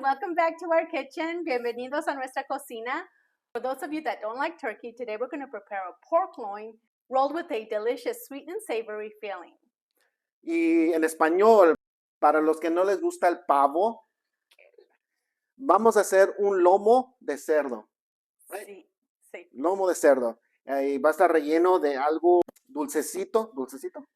welcome back to our kitchen. Bienvenidos a nuestra cocina. For those of you that don't like turkey, today we're going to prepare a pork loin rolled with a delicious sweet and savory filling. Y en español, para los que no les gusta el pavo, vamos a hacer un lomo de cerdo. Right? Sí, sí. Lomo de cerdo. Y va a estar relleno de algo dulcecito. ¿Dulcecito?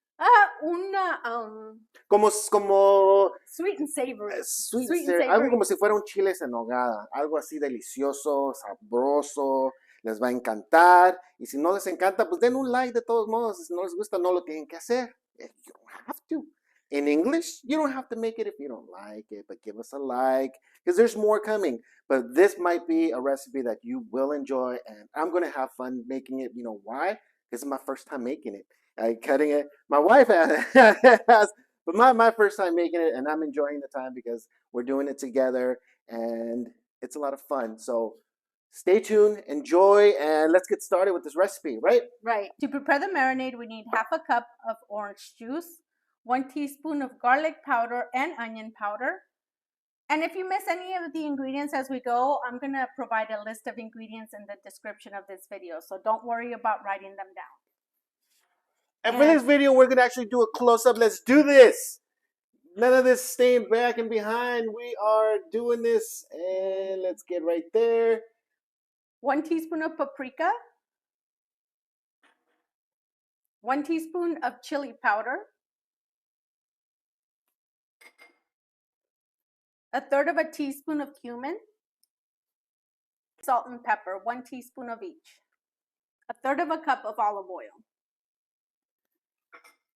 Como Sweet and savory. Sweet and savory. Algo como si fuera un chile en nogada. Algo así delicioso, sabroso. Les va a encantar. Y si no les encanta, pues den un like de todos modos. Si no les gusta, no lo tienen que hacer. You don't have to. In English, you don't have to make it if you don't like it, but give us a like because there's more coming. But this might be a recipe that you will enjoy, and I'm going to have fun making it. You know why? This is my first time making it. Cutting it. My wife has, but my first time making it, and I'm enjoying the time because we're doing it together, and it's a lot of fun. So stay tuned, enjoy, and let's get started with this recipe, right? Right. To prepare the marinade, we need half a cup of orange juice, 1 teaspoon of garlic powder and onion powder. And if you miss any of the ingredients as we go, I'm going to provide a list of ingredients in the description of this video. So don't worry about writing them down. And for this video, we're going to actually do a close-up. Let's do this. None of this staying back and behind. We are doing this. And let's get right there. 1 teaspoon of paprika. 1 teaspoon of chili powder. 1/3 of a teaspoon of cumin. Salt and pepper, 1 teaspoon of each. 1/3 of a cup of olive oil.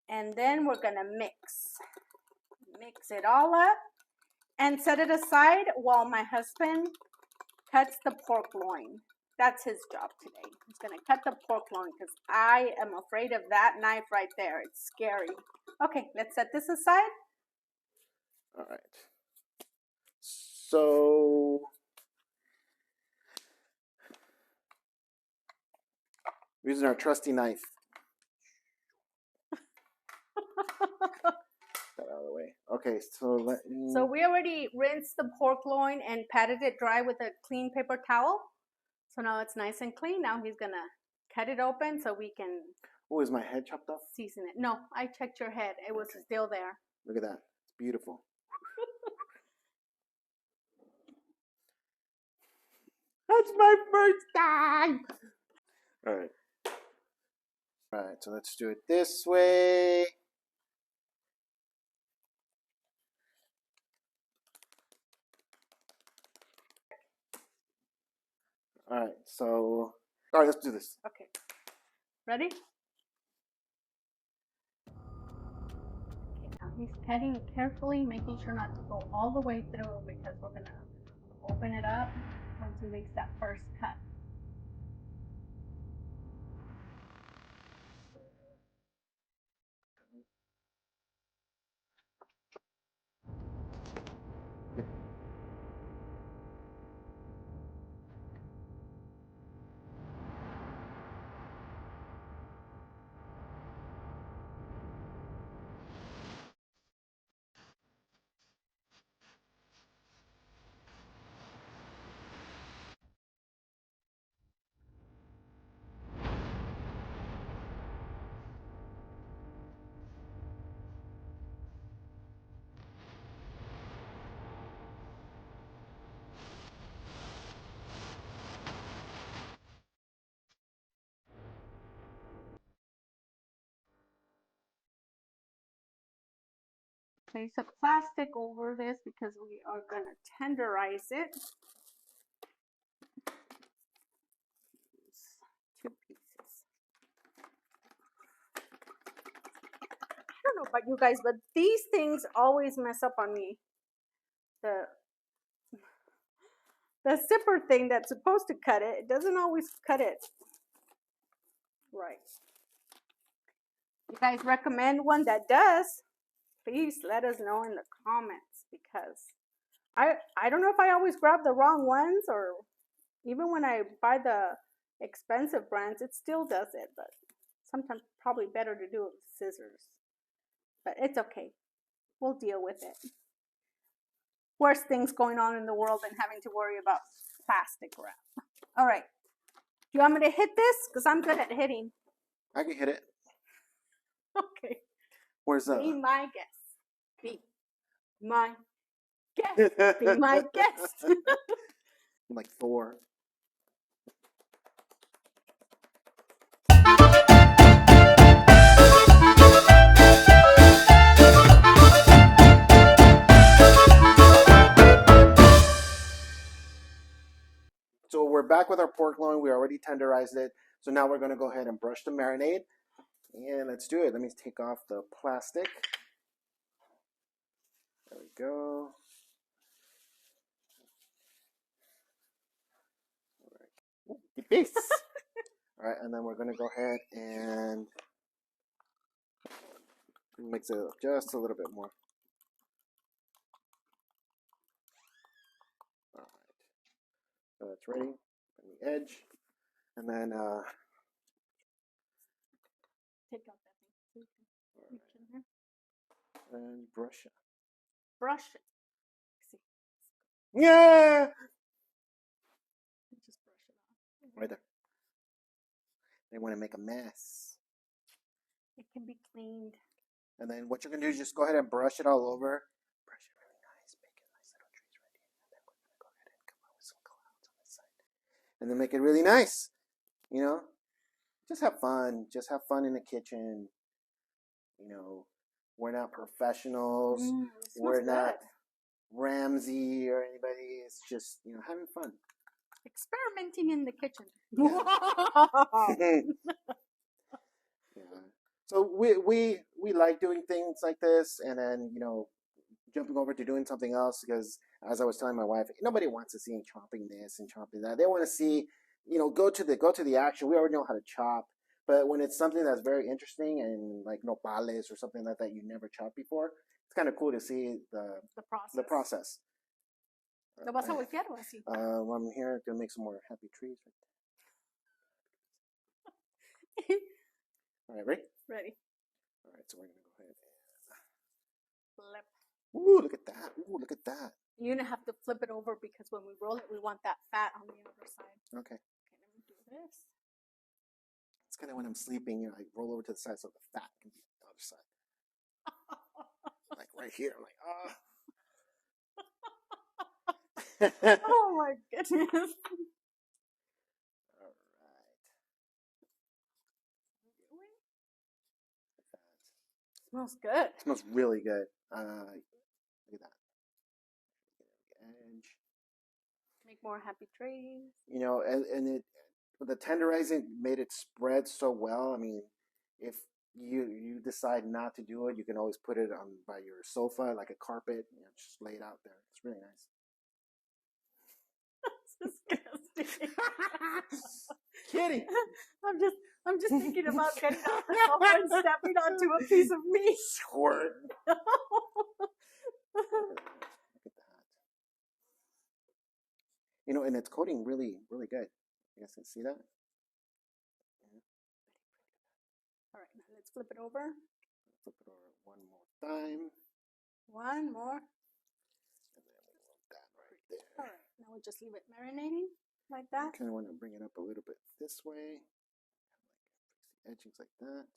And then we're going to mix it all up and set it aside while my husband cuts the pork loin. That's his job today. He's going to cut the pork loin because I am afraid of that knife right there. It's scary. Okay, let's set this aside. All right. So using our trusty knife. That out of the way. Okay, so we already rinsed the pork loin and patted it dry with a clean paper towel. So now it's nice and clean. Now he's gonna cut it open so we can. Oh, is my head chopped off? Season it. No, I checked your head. It was still there. Look at that. It's beautiful. That's my first time. All right. All right, so let's do it this way. All right, so, all right, let's do this. Okay. Ready? Okay, now he's cutting carefully, making sure not to go all the way through because we're going to open it up once he makes that first cut. Place a plastic over this because we are going to tenderize it. 2 pieces. I don't know about you guys, but these things always mess up on me. The zipper thing that's supposed to cut it, it doesn't always cut it right. You guys recommend one that does? Please let us know in the comments because I don't know if I always grab the wrong ones, or even when I buy the expensive brands, it still does it, but sometimes probably better to do it with scissors. But it's okay. We'll deal with it. worse things going on in the world than having to worry about plastic wrap. All right. Do you want me to hit this? Because I'm good at hitting. I can hit it. Okay. Where's Be my guest. Be my guest. Be my guest. Like Thor. So we're back with our pork loin. We already tenderized it. So now we're going to go ahead and brush the marinade. And let's do it. Let me take off the plastic. There we go. All right. Peace. All right, and then we're going to go ahead and mix it up just a little bit more. All right. So that's ready. On the edge. And then Take out that thing. Reach in there. And brush it. Brush it. See. Yeah! Just brush it off. Right there. They want to make a mess. It can be cleaned. And then what you're going to do is just go ahead and brush it all over. Brush it really nice. Make it nice little trees right here. And then we're going to go ahead and come out with some clouds on this side. And then make it really nice. You know? Just have fun. Just have fun in the kitchen. You know, we're not professionals. We're not Ramsey or anybody. It's just, you know, having fun. Experimenting in the kitchen. Yeah. So we like doing things like this, and then, you know, jumping over to doing something else, because as I was telling my wife, nobody wants to see me chopping this and chopping that. They want to see, you know, go to the action. We already know how to chop, but when it's something that's very interesting and like nopales or something like that you never chopped before, it's kind of cool to see the process. ¿Lo vas a voltear o así? I'm here to make some more happy trees. All right, ready? Ready. All right, so we're gonna go ahead and Flip. ooh, look at that! Ooh, look at that! You're gonna have to flip it over because when we roll it, we want that fat on the other side. Okay. Okay, let me do this. It's kind of when I'm sleeping, you know, I roll over to the side so the fat can be on the other side. Like right here, I'm like, ah. Oh my goodness. All right. Smells good. It smells really good. Look at that. Edge. Make more happy trays. You know, and it, the tenderizing made it spread so well. I mean, if you decide not to do it, you can always put it on by your sofa like a carpet. You know, just lay it out there. It's really nice. Disgusting. Kidding. I'm just thinking about getting off the sofa and stepping onto a piece of meat. Squirt. Look at that. You know, and it's coating really, really good. You guys can see that? Yeah. All right, now let's flip it over. Flip it over one more time. One more. And then we want that right there. All right, now we'll just leave it marinating like that. I kind of want to bring it up a little bit this way. Fix the edgings like that.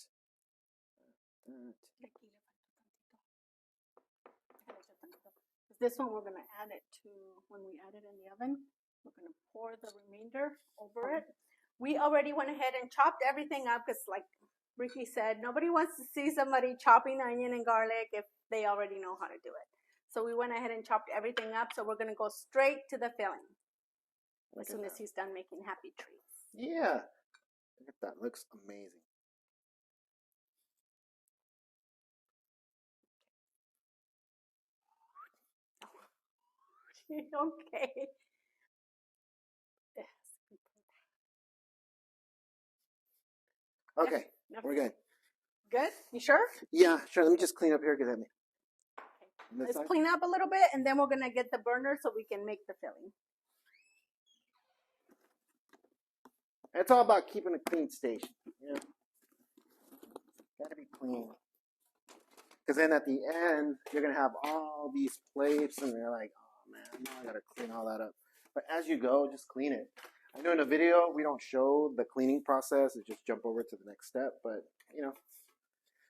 This one we're going to add it to, when we add it in the oven, we're going to pour the remainder over it. We already went ahead and chopped everything up because, like Ricky said, nobody wants to see somebody chopping onion and garlic if they already know how to do it. So we went ahead and chopped everything up. So we're going to go straight to the filling as soon as he's done making happy trees. Yeah. Look at that. Looks amazing. Okay. Okay, we're good. Good? You sure? Yeah, sure. Let me just clean up here. Get at me. Okay. Let's clean up a little bit, and then we're going to get the burner so we can make the filling. It's all about keeping a clean station. You know? Gotta be clean. Because then at the end, you're going to have all these plates, and they're like, oh, man, now I gotta clean all that up. But as you go, just clean it. I know in a video we don't show the cleaning process, and just jump over to the next step. But you know,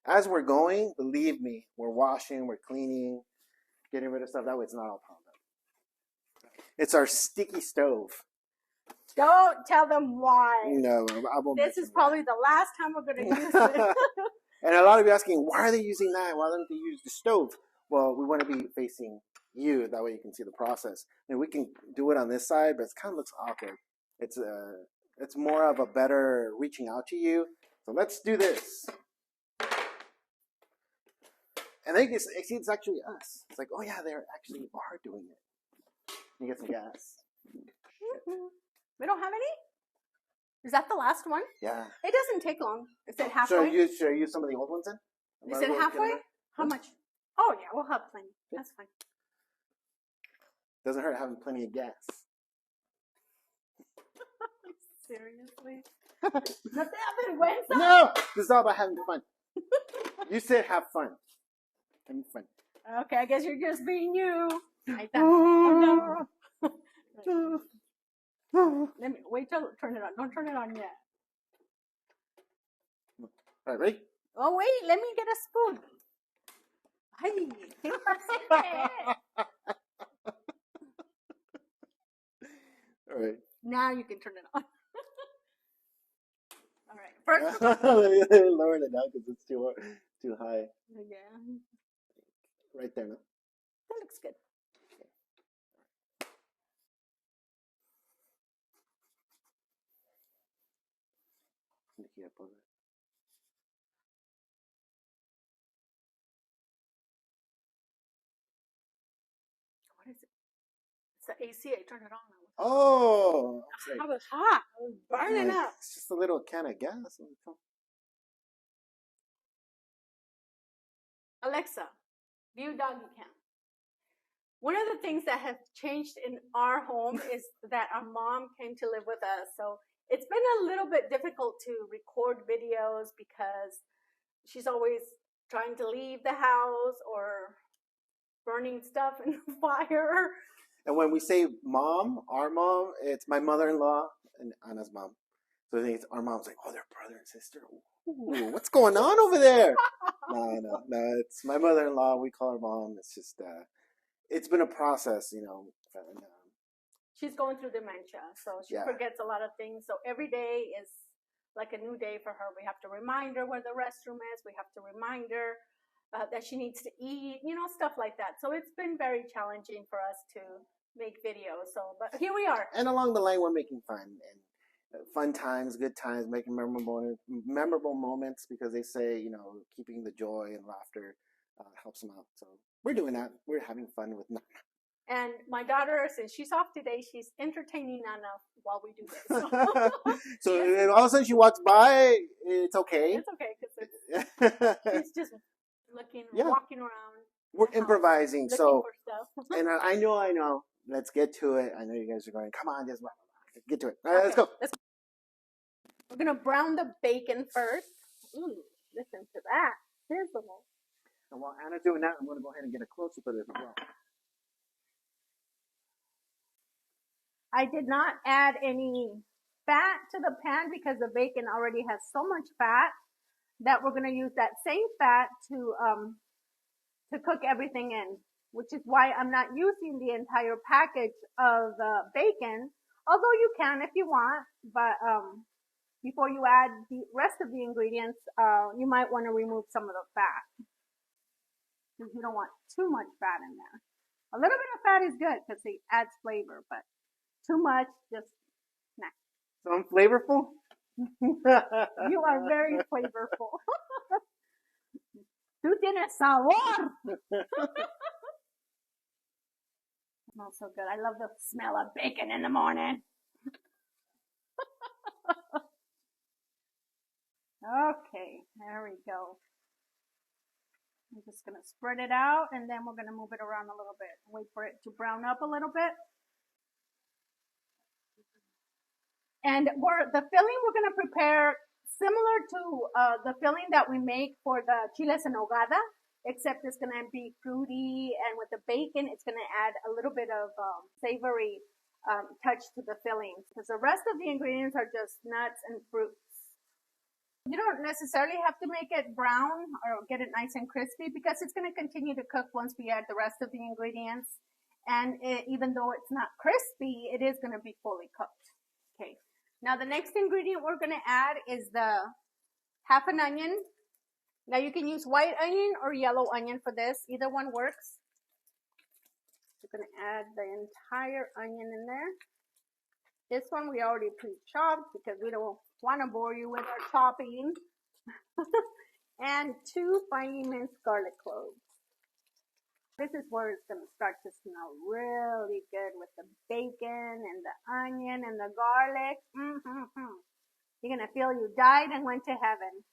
as we're going, believe me, we're washing, we're cleaning, getting rid of stuff. That way, it's not all piled up. It's our sticky stove. Don't tell them why. No, I won't. This is probably the last time we're going to use it. And a lot of you asking, why are they using that? Why don't they use the stove? Well, we want to be facing you. That way you can see the process. And we can do it on this side, but it kind of looks awkward. It's more of a better reaching out to you. So let's do this. And then you see it's actually us. It's like, oh yeah, they actually are doing it. You get some gas. We don't have any? Is that the last one? Yeah. It doesn't take long. Is it halfway? Should I use some of the old ones then? Is it halfway? How much? Oh yeah, we'll have plenty. That's fine. Doesn't hurt having plenty of gas. Seriously? Not that No! This is all about having fun. You said have fun. Having fun. Okay, I guess you're just being you. Let me wait till turn it on. Don't turn it on yet. All right, ready? Oh wait, let me get a spoon. Ay, all right. Now you can turn it on. All right. First, Let me lower it down because it's too high. Yeah. Right there, no? That looks good. What is it? It's the AC. I turned it on. Oh! I was hot. I was burning up. It's just a little can of gas. Alexa, view doggy cam. One of the things that has changed in our home is that our mom came to live with us. So it's been a little bit difficult to record videos because she's always trying to leave the house or burning stuff in the fire. And when we say mom, our mom, it's my mother-in-law and Anna's mom. So I think it's our mom's like, oh, they're brother and sister. Ooh, what's going on over there? No, it's my mother-in-law. We call her mom. It's just, it's been a process, you know. She's going through dementia, so she forgets a lot of things. So every day is like a new day for her. We have to remind her where the restroom is. We have to remind her that she needs to eat, you know, stuff like that. So it's been very challenging for us to make videos. So, but here we are. And along the line, we're making fun and fun times, good times, making memorable moments because they say, you know, keeping the joy and laughter helps them out. So we're doing that. We're having fun with Nana. And my daughter, since she's off today, she's entertaining Nana while we do this. So all of a sudden she walks by, it's okay. It's okay because she's just looking, walking around. We're improvising, so and I know. Let's get to it. I know you guys are going. Come on, just get to it. All right, let's go. We're gonna brown the bacon first. Ooh, listen to that sizzle. And while Anna's doing that, I'm gonna go ahead and get a close up of this as well. I did not add any fat to the pan because the bacon already has so much fat that we're gonna use that same fat to cook everything in, which is why I'm not using the entire package of bacon, although you can if you want, but before you add the rest of the ingredients, you might want to remove some of the fat because you don't want too much fat in there. A little bit of fat is good because it adds flavor, but too much, just nah. So I'm flavorful? You are very flavorful. Tú tienes sabor. Smells so good. I love the smell of bacon in the morning. Okay, there we go. I'm just going to spread it out and then we're going to move it around a little bit. Wait for it to brown up a little bit. And the filling we're going to prepare similar to the filling that we make for the chiles en nogada. except it's going to be fruity, and with the bacon, it's going to add a little bit of savory touch to the fillings, because the rest of the ingredients are just nuts and fruits. You don't necessarily have to make it brown or get it nice and crispy, because it's going to continue to cook once we add the rest of the ingredients. And even though it's not crispy, it is going to be fully cooked. Okay. Now the next ingredient we're going to add is the half an onion. Now you can use white onion or yellow onion for this. Either one works. We're going to add the entire onion in there. This one we already pre-chopped because we don't want to bore you with our chopping. And 2 finely minced garlic cloves. This is where it's going to start to smell really good with the bacon and the onion and the garlic. You're going to feel you died and went to heaven.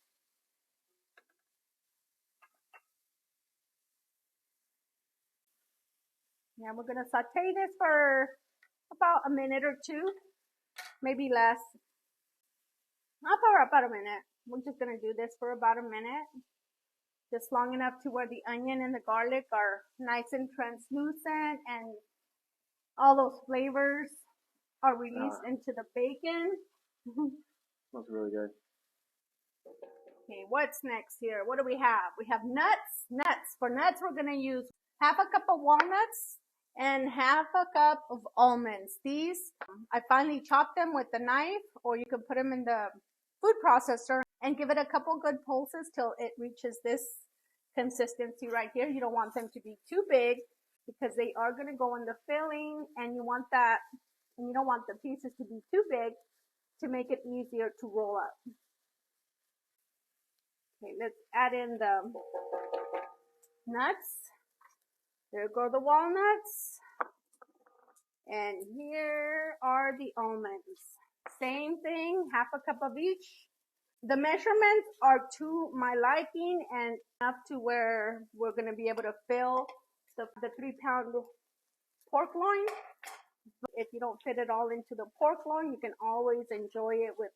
Now we're going to saute this for about a minute or 2, maybe less. Not for about a minute. We're just going to do this for about a minute. Just long enough to where the onion and the garlic are nice and translucent and all those flavors are released into the bacon. Smells really good. Okay, what's next here? What do we have? We have nuts. For nuts, we're going to use half a cup of walnuts and half a cup of almonds. These, I finally chopped them with the knife, or you can put them in the food processor and give it a couple good pulses till it reaches this consistency right here. You don't want them to be too big because they are going to go in the filling, and you want that, and you don't want the pieces to be too big to make it easier to roll up. Okay, let's add in the nuts. There go the walnuts. And here are the almonds. Same thing, half a cup of each. The measurements are to my liking and enough to where we're going to be able to fill the 3-pound pork loin. If you don't fit it all into the pork loin, you can always enjoy it with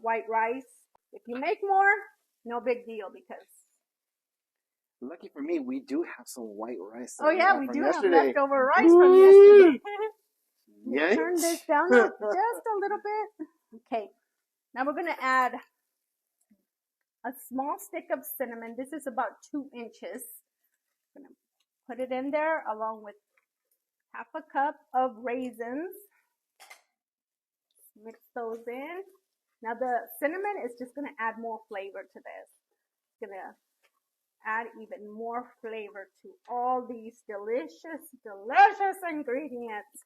white rice. If you make more, no big deal, because lucky for me, we do have some white rice. Oh yeah, we do yesterday. have leftover rice from yesterday. Yikes. Turn this down just a little bit. Okay, now we're going to add a small stick of cinnamon. This is about 2 inches. I'm going to put it in there along with half a cup of raisins. Mix those in. Now the cinnamon is just going to add more flavor to this. It's going to add even more flavor to all these delicious, delicious ingredients.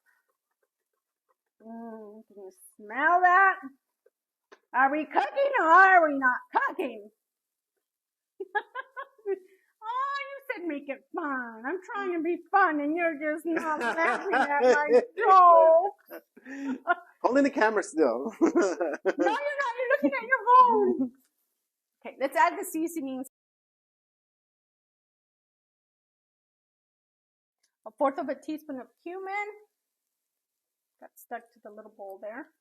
Can you smell that? Are we cooking or are we not cooking? Oh, you said make it fun. I'm trying to be fun and you're just not laughing at my joke. Holding the camera still. No, you're not. You're looking at your phone. Okay, let's add the seasonings. 1/4 teaspoon of cumin. Got stuck to the little bowl there.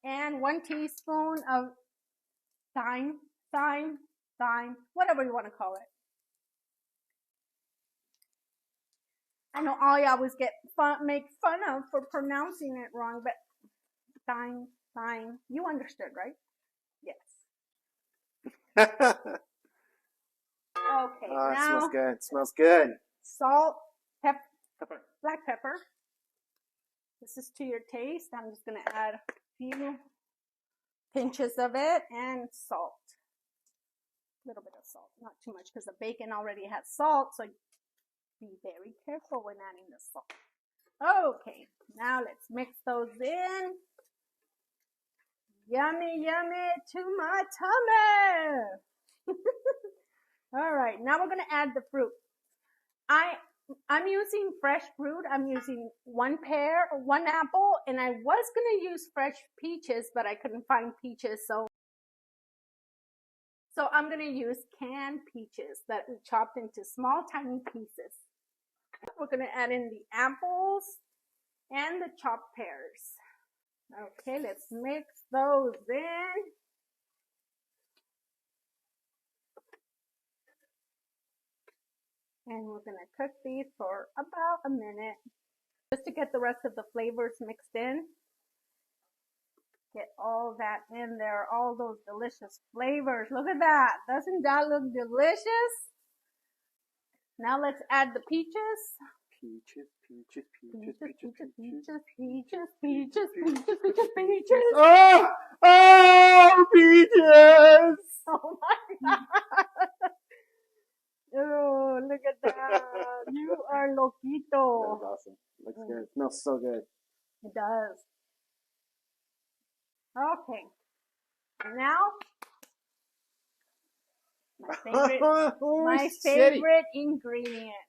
And 1 teaspoon of thyme, whatever you want to call it. I know I always make fun of for pronouncing it wrong, but thyme, you understood, right? Yes. Okay, oh, now it smells good. It smells good. Salt, pepper, black pepper. This is to your taste. I'm just going to add a few pinches of it, and salt. A little bit of salt, not too much, because the bacon already has salt, so be very careful when adding the salt. Okay, now let's mix those in. Yummy, yummy to my tummy. All right, now we're going to add the fruit. I'm using fresh fruit. I'm using 1 pear, 1 apple, and I was going to use fresh peaches, but I couldn't find peaches, so I'm going to use canned peaches that we chopped into small, tiny pieces. We're going to add in the apples and the chopped pears. Okay, let's mix those in. And we're going to cook these for about a minute just to get the rest of the flavors mixed in. Get all that in there, all those delicious flavors. Look at that. Doesn't that look delicious? Now let's add the peaches. Peaches. Oh! Oh, peaches! Oh my God. Oh, look at that. You are loquito. That's awesome. Looks good. It smells so good. It does. Okay. Now, my favorite ingredient.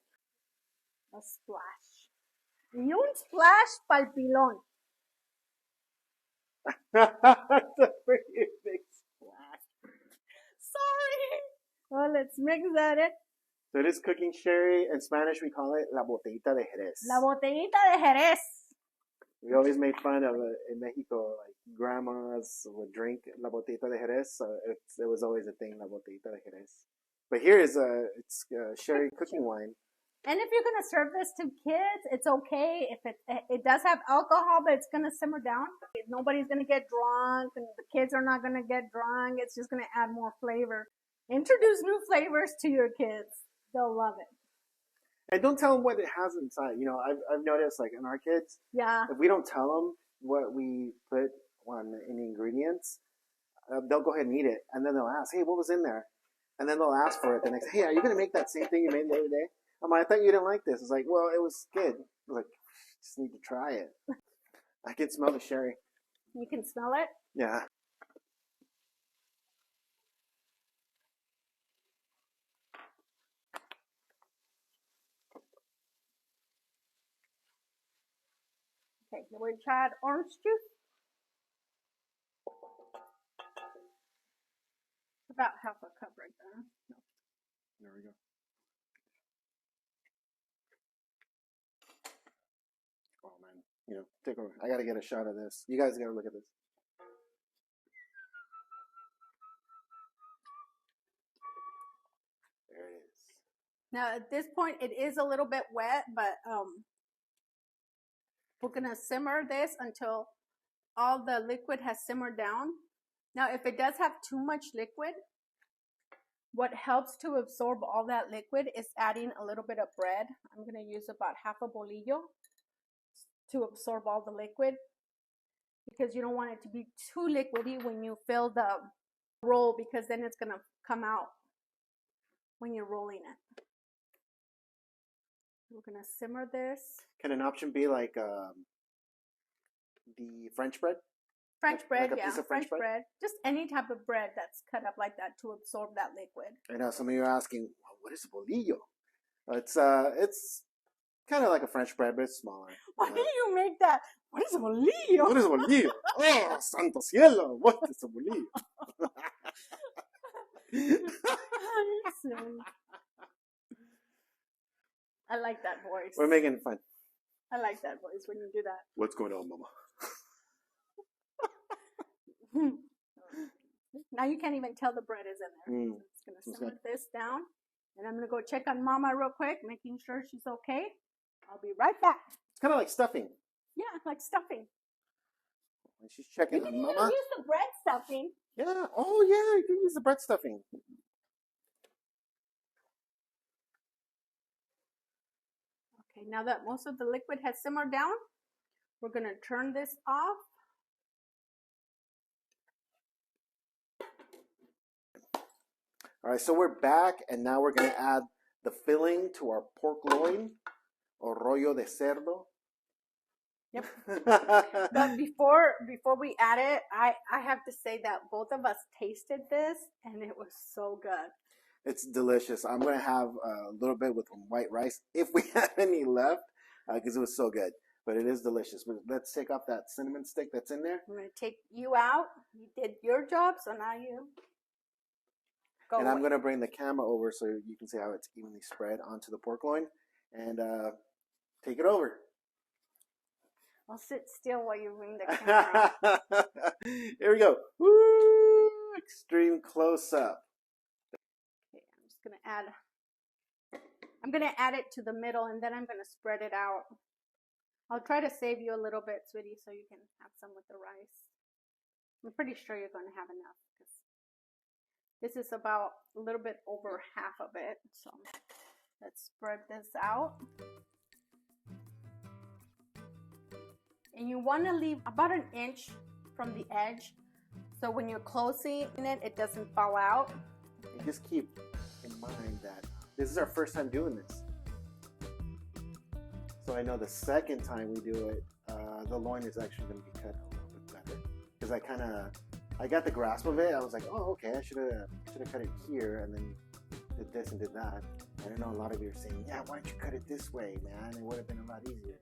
A splash. Y un splash pa'l pilón. That's a pretty big splash. Sorry. Well, let's mix that in. So it is cooking sherry. In Spanish, we call it la botellita de Jerez. La botellita de Jerez. We always made fun of it in Mexico, like grandmas would drink la botellita de Jerez. So it was always a thing, la botellita de Jerez. But here is it's sherry cooking wine. And if you're gonna serve this to kids, it's okay. If it does have alcohol, but it's gonna simmer down. Nobody's gonna get drunk, and the kids are not gonna get drunk. It's just gonna add more flavor. Introduce new flavors to your kids; they'll love it. And don't tell them what it has inside. You know, I've noticed, like in our kids, yeah, if we don't tell them what we put in the ingredients, they'll go ahead and eat it, and then they'll ask, "Hey, what was in there?" And then they'll ask for it the next. Hey, are you gonna make that same thing you made the other day? I'm like, I thought you didn't like this. It's like, well, it was good. I was like, just need to try it. I can smell the sherry. You can smell it? Yeah. Okay, so we tried orange juice. About half a cup right there. No. There we go. Oh man, you know, take over. I gotta get a shot of this. You guys gotta look at this. There it is. Now at this point, it is a little bit wet, but we're gonna simmer this until all the liquid has simmered down. Now, if it does have too much liquid, what helps to absorb all that liquid is adding a little bit of bread. I'm gonna use about half a bolillo to absorb all the liquid, because you don't want it to be too liquidy when you fill the roll, because then it's gonna come out when you're rolling it. We're gonna simmer this. Can an option be like the French bread? French bread, like a yeah, piece of French bread. Just any type of bread that's cut up like that to absorb that liquid. I know some of you are asking, well, what is a bolillo? It's kind of like a French bread, but it's smaller. Why do you make that? What is a bolillo? What is a bolillo? Oh, santo cielo! What is a bolillo? I like that voice. We're making fun. I like that voice when you do that. What's going on, Mama? Now you can't even tell the bread is in there. So it's going to simmer this down. And I'm going to go check on Mama real quick, making sure she's okay. I'll be right back. It's kind of like stuffing. Yeah, like stuffing. And she's checking on Mama. You can use the bread stuffing. Yeah. Oh, yeah. You can use the bread stuffing. Okay, now that most of the liquid has simmered down, we're going to turn this off. All right, so we're back, and now we're going to add the filling to our pork loin, or rollo de cerdo. Yep. But before we add it, I have to say that both of us tasted this, and it was so good. It's delicious. I'm going to have a little bit with white rice, if we have any left, because it was so good. But it is delicious. But let's take off that cinnamon stick that's in there. I'm going to take you out. You did your job, so now you go And away. I'm going to bring the camera over so you can see how it's evenly spread onto the pork loin. And take it over. I'll sit still while you bring the camera. Here we go. Woo! Extreme close up. Okay, I'm just going to add I'm going to add it to the middle, and then I'm going to spread it out. I'll try to save you a little bit, sweetie, so you can have some with the rice. I'm pretty sure you're going to have enough. This is about a little bit over half of it. So let's spread this out. And you want to leave about an inch from the edge, so when you're closing it, it doesn't fall out. And just keep in mind that this is our first time doing this. So I know the second time we do it, the loin is actually going to be cut a little bit better. Because I got the grasp of it. I was like, oh, okay, I should have cut it here and then did this and did that. And I know a lot of you are saying, yeah, why don't you cut it this way, man? It would have been a lot easier.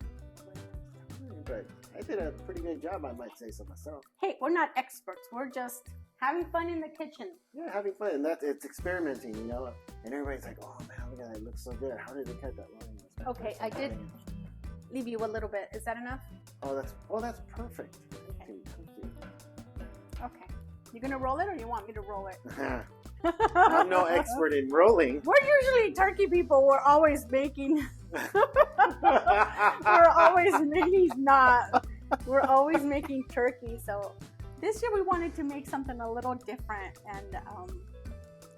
But I did a pretty good job, I might say so myself. Hey, we're not experts. We're just having fun in the kitchen. Yeah, having fun. And it's experimenting, you know. And everybody's like, oh man, look at that. It looks so good. How did they cut that loin? Okay, I did leave you a little bit. Is that enough? Oh, that's perfect. Okay. Thank you. Okay. You gonna roll it, or you want me to roll it? I'm no expert in rolling. We're usually turkey people. We're always making. He's not. We're always making turkey. So this year we wanted to make something a little different, and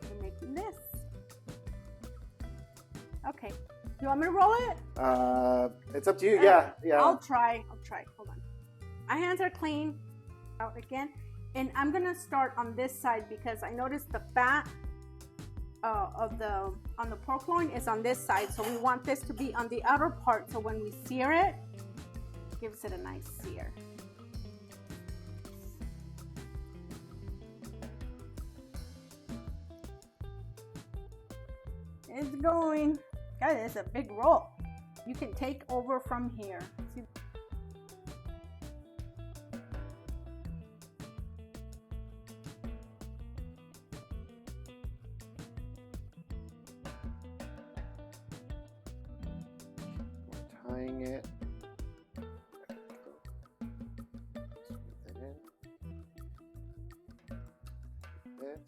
we're making this. Okay. You want me to roll it? It's up to you. Yeah. I'll try. Hold on. My hands are clean. Out again. And I'm gonna start on this side because I noticed the fat on the pork loin is on this side, so we want this to be on the outer part, so when we sear it, it gives it a nice sear. It's going. God, it's a big roll. You can take over from here. See? Tying it. This.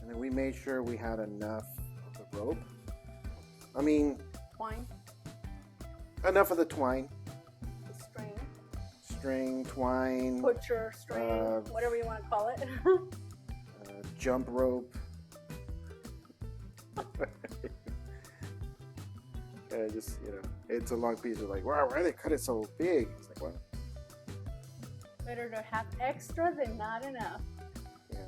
And then we made sure we had enough of the rope. I mean, Twine. Enough of the twine. The string, twine. Butcher, string, whatever you want to call it. Jump rope. Just, you know, it's a long piece of like, wow, why they cut it so big? It's like, what? Better to have extra than not enough. Yeah.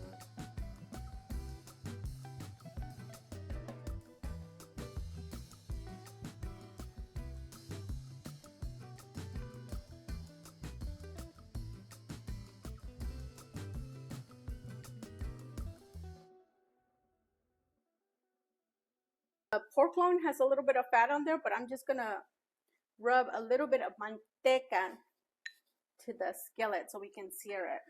Pork loin has a little bit of fat on there, but I'm just gonna rub a little bit of manteca to the skillet so we can sear it.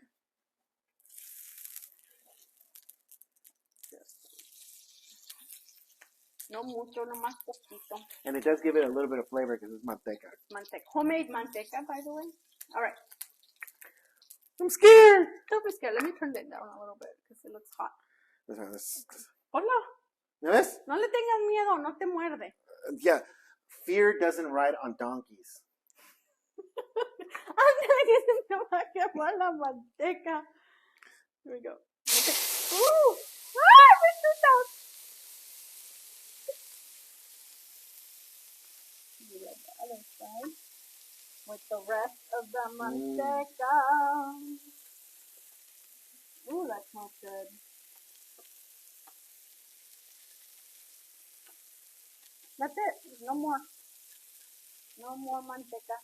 No mucho, no más poquito. And it does give it a little bit of flavor because it's manteca. Manteca, homemade manteca, by the way. All right. I'm scared. Don't be scared. Let me turn it down a little bit because it looks hot. Hola. ¿Ves? No le tengas miedo, no te muerde. Yeah, fear doesn't ride on donkeys. Ándale, que se me va a quemar la manteca. Here we go. Ooh! Ah, my tooth the other side with the rest of the manteca. Ooh, that smells good. That's it. No more. No more manteca.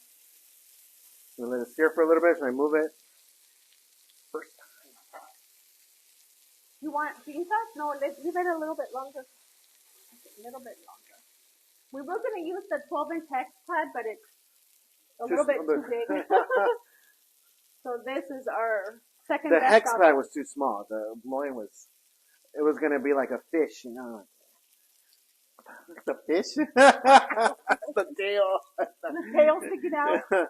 You let it sear for a little bit. Should I move it? First time. You want pinzas? No, let's leave it a little bit longer. A little bit longer. We were going to use the 12-inch hex pad, but it's a little bit too big. So this is our second. The hex pad was too small. The loin was it was gonna be like a fish, you know. The fish, the tail, The tail sticking out.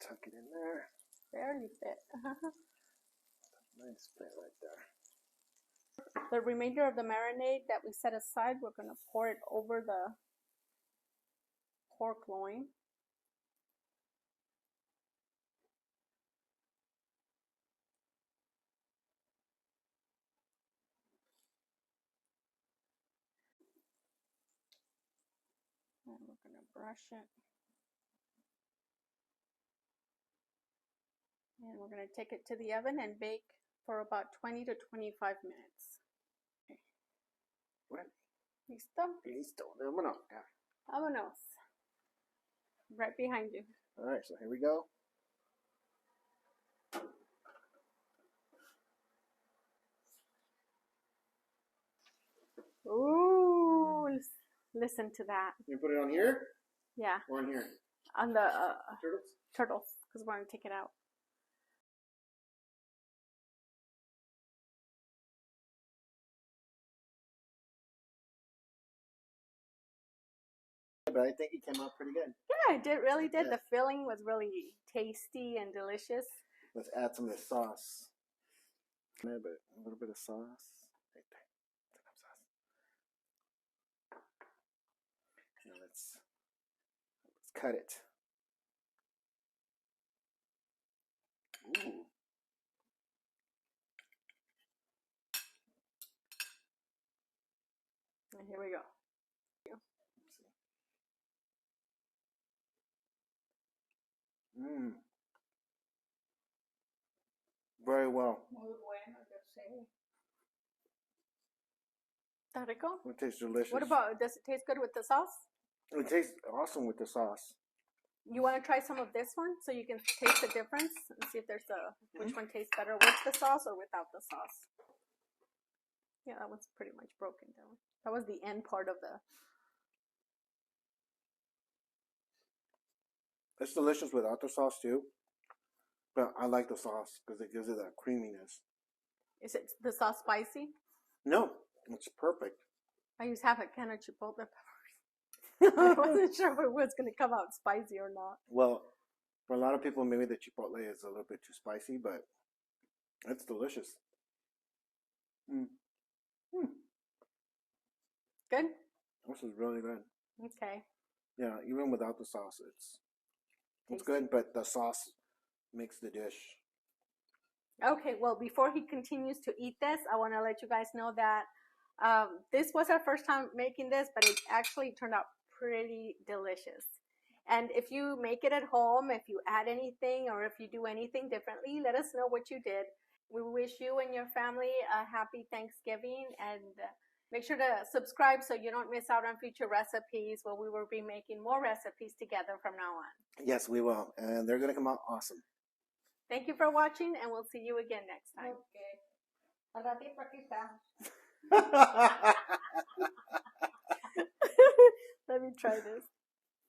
Tuck it in there. Barely fit. Nice fit right there. The remainder of the marinade that we set aside, we're going to pour it over the pork loin. And we're going to brush it. And we're going to take it to the oven and bake for about 20 to 25 minutes. What? ¿Listo? Listo. Vámonos. Vámonos. Right behind you. All right, so here we go. Ooh, listen to that. You put it on here? Yeah. Or on here? On the Turtles? turtles, because we're going to take it out. But I think it came out pretty good. Yeah, it really did. Yeah. The filling was really tasty and delicious. Let's add some of the sauce. A little bit of sauce. Right there. Some sauce. Now let's cut it. Ooh. And here we go. Mmm. Very well. Muy bueno, yo sé. ¿Está rico? It tastes delicious. What about, does it taste good with the sauce? It tastes awesome with the sauce. You want to try some of this one so you can taste the difference and see if there's which one tastes better with the sauce or without the sauce. Yeah, that one's pretty much broken down. That was the end part of the. It's delicious without the sauce too. But I like the sauce because it gives it that creaminess. Is it the sauce spicy? No, it's perfect. I used half a can of chipotle peppers. I wasn't sure if it was going to come out spicy or not. Well, for a lot of people, maybe the chipotle is a little bit too spicy, but it's delicious. Mm. Mm. Good? This is really good. Okay. Yeah, even without the sauce, it's good, but the sauce makes the dish. Okay, well, before he continues to eat this, I want to let you guys know that this was our first time making this, but it actually turned out pretty delicious. And if you make it at home, if you add anything or if you do anything differently, let us know what you did. We wish you and your family a happy Thanksgiving, and make sure to subscribe so you don't miss out on future recipes where we will be making more recipes together from now on. Yes, we will. And they're going to come out awesome. Thank you for watching, and we'll see you again next time. Okay. Let me try this.